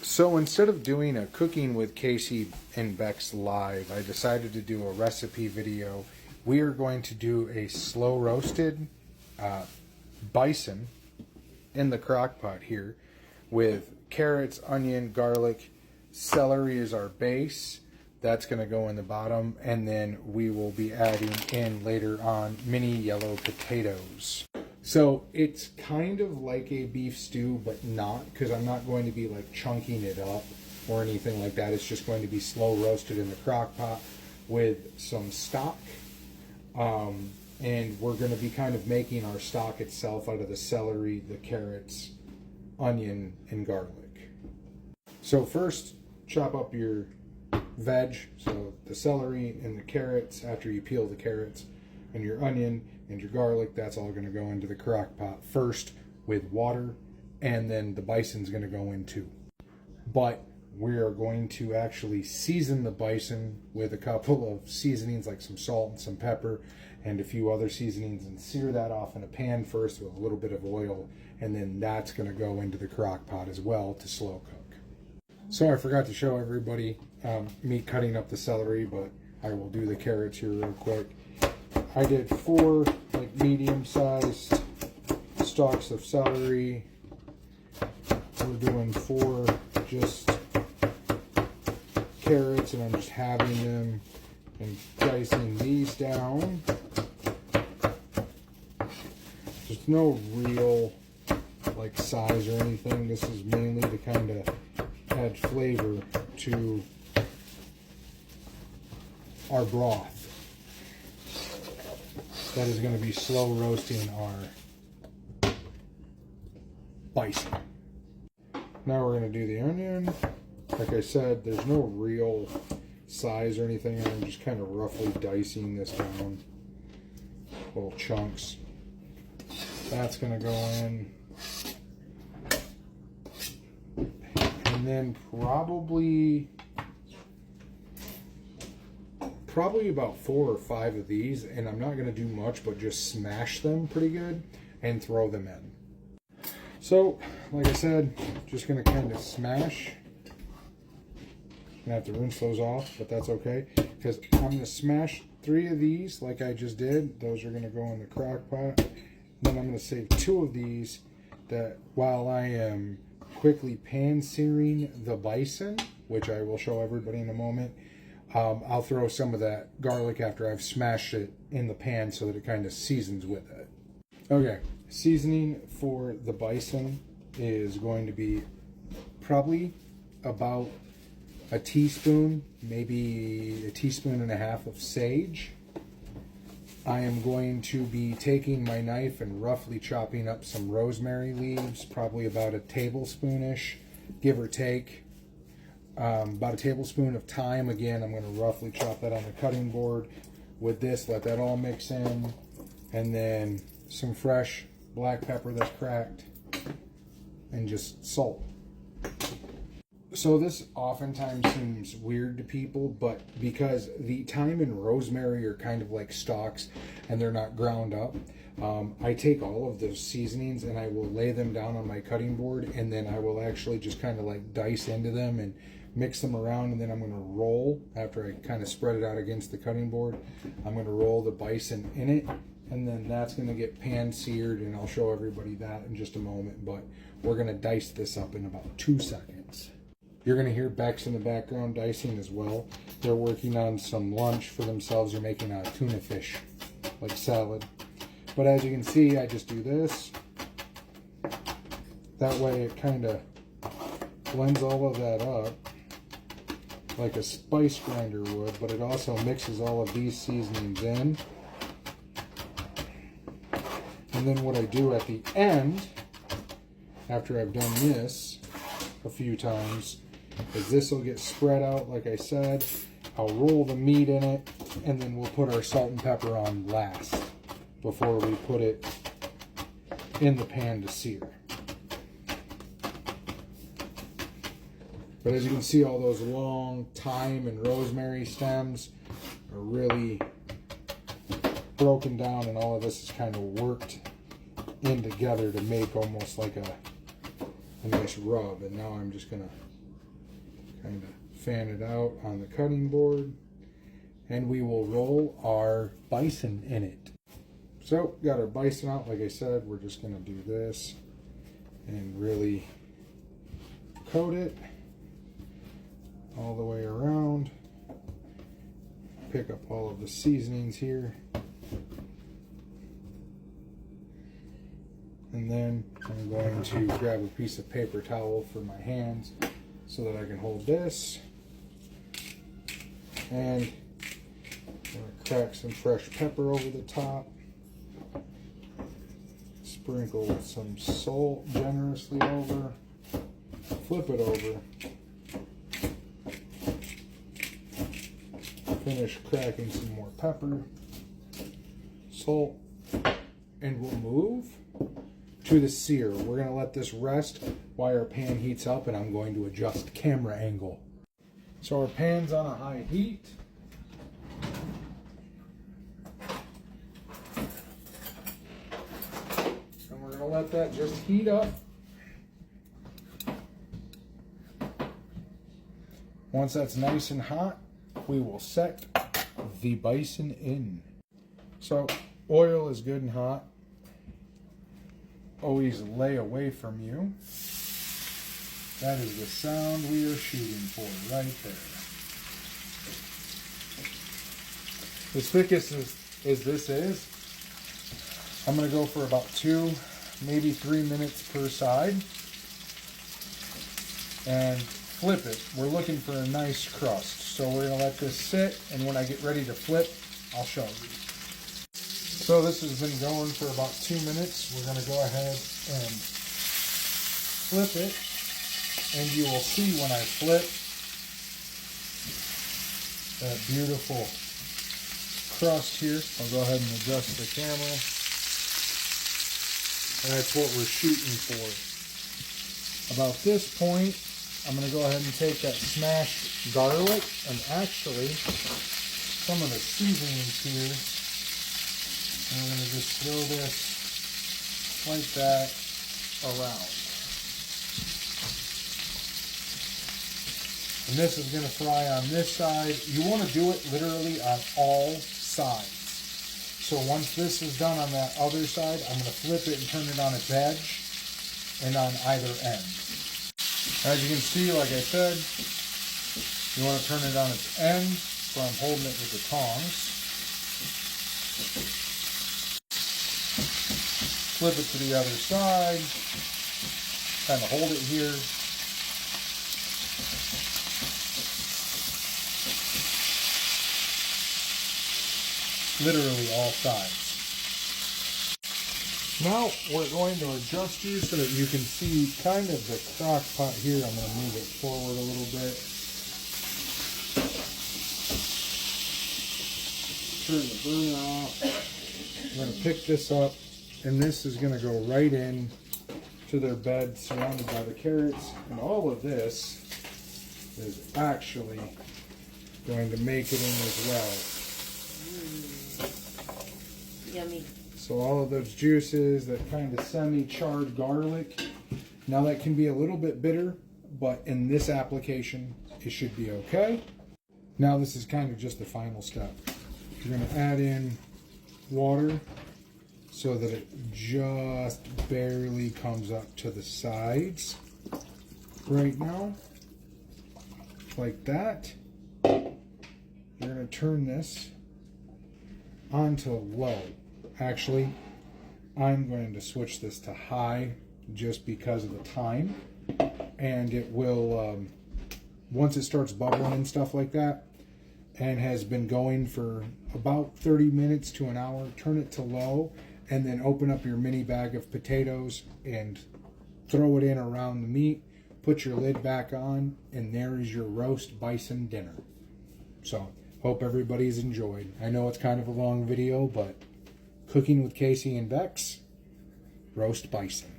So instead of doing a cooking with Kasey'n'Bex live, I decided to do a recipe video. We are going to do a slow roasted bison in the crock pot here with carrots, onion, garlic. Celery is our base. That's going to go in the bottom, and then we will be adding in later on mini yellow potatoes. So it's kind of like a beef stew, but not, because I'm not going to be like chunking it up or anything like that. It's just going to be slow roasted in the crock pot with some stock. And we're going to be kind of making our stock itself out of the celery, the carrots, onion, and garlic. So first, chop up your veg, so the celery and the carrots. After you peel the carrots and your onion and your garlic, that's all going to go into the crock pot first with water, and then the bison's going to go in too. But we are going to actually season the bison with a couple of seasonings like some salt and some pepper and a few other seasonings, and sear that off in a pan first with a little bit of oil, and then that's going to go into the crock pot as well to slow cook. So I forgot to show everybody me cutting up the celery, but I will do the carrots here real quick. I did 4 like medium-sized stalks of celery. We're doing 4 just carrots, and I'm just having them and dicing these down. There's no real like size or anything. This is mainly to kind of add flavor to our broth that is going to be slow roasting our bison. Now we're going to do the onion. Like I said, there's no real size or anything, and I'm just kind of roughly dicing this down, little chunks. That's going to go in. And then probably about 4 or 5 of these, and I'm not going to do much but just smash them pretty good and throw them in. So like I said, just going to kind of smash. I'm going to have to rinse those off, but that's okay, because I'm going to smash 3 of these like I just did. Those are going to go in the crock pot. Then I'm going to save 2 of these that while I am quickly pan searing the bison, which I will show everybody in a moment, I'll throw some of that garlic after I've smashed it in the pan so that it kind of seasons with it. Okay, seasoning for the bison is going to be probably about a teaspoon, maybe a teaspoon and a half of sage. I am going to be taking my knife and roughly chopping up some rosemary leaves, probably about a tablespoonish, give or take. About a tablespoon of thyme. Again, I'm going to roughly chop that on the cutting board with this, let that all mix in, and then some fresh black pepper that's cracked, and just salt. So this oftentimes seems weird to people, but because the thyme and rosemary are kind of like stalks and they're not ground up, I take all of those seasonings and I will lay them down on my cutting board, and then I will actually just kind of like dice into them and mix them around, and then I'm going to roll, after I kind of spread it out against the cutting board, I'm going to roll the bison in it, and then that's going to get pan seared, and I'll show everybody that in just a moment, but we're going to dice this up in about 2 seconds. You're going to hear Bex in the background dicing as well. They're working on some lunch for themselves. They're making a tuna fish, like salad. But as you can see, I just do this. That way it kind of blends all of that up like a spice grinder would, but it also mixes all of these seasonings in. And then what I do at the end, after I've done this a few times, is this will get spread out like I said. I'll roll the meat in it, and then we'll put our salt and pepper on last before we put it in the pan to sear. But as you can see, all those long thyme and rosemary stems are really broken down, and all of this is kind of worked in together to make almost like a nice rub. And now I'm just gonna kind of fan it out on the cutting board, and we will roll our bison in it. So, got our bison out. Like I said, we're just going to do this and really coat it all the way around. Pick up all of the seasonings here. And then I'm going to grab a piece of paper towel for my hands so that I can hold this. And I'm going to crack some fresh pepper over the top. Sprinkle some salt generously over. Flip it over. Finish cracking some more pepper, salt, and we'll move to the sear. We're going to let this rest while our pan heats up, and I'm going to adjust camera angle. So our pan's on a high heat. And we're going to let that just heat up. Once that's nice and hot, we will set the bison in. So oil is good and hot. Always lay away from you. That is the sound we are shooting for right there. As thick as this is, I'm going to go for about 2, maybe 3 minutes per side. And flip it. We're looking for a nice crust. So we're going to let this sit, and when I get ready to flip, I'll show you. So this has been going for about 2 minutes. We're going to go ahead and flip it, and you will see when I flip that beautiful crust here. I'll go ahead and adjust the camera. And that's what we're shooting for. About this point, I'm going to go ahead and take that smashed garlic and actually some of the seasonings here. And I'm going to just throw this like that around. And this is going to fry on this side. You want to do it literally on all sides. So once this is done on that other side, I'm going to flip it and turn it on its edge and on either end. As you can see, like I said, you want to turn it on its end, so I'm holding it with the tongs. Flip it to the other side, kind of hold it here. Literally all sides. Now we're going to adjust you so that you can see kind of the crock pot here. I'm going to move it forward a little bit. Turn the burner off. I'm going to pick this up, and this is going to go right in to their bed surrounded by the carrots. And all of this is actually going to make it in as well. Yummy. So all of those juices, that kind of semi-charred garlic, now that can be a little bit bitter, but in this application, it should be okay. Now this is kind of just the final step. You're going to add in water so that it just barely comes up to the sides right now, like that. You're going to turn this onto low. Actually, I'm going to switch this to high just because of the time, and it will, once it starts bubbling and stuff like that, and has been going for about 30 minutes to an hour, turn it to low, and then open up your mini bag of potatoes and throw it in around the meat, put your lid back on, and there is your roast bison dinner. So, hope everybody's enjoyed. I know it's kind of a long video, but cooking with Kasey'n'Bex, roast bison.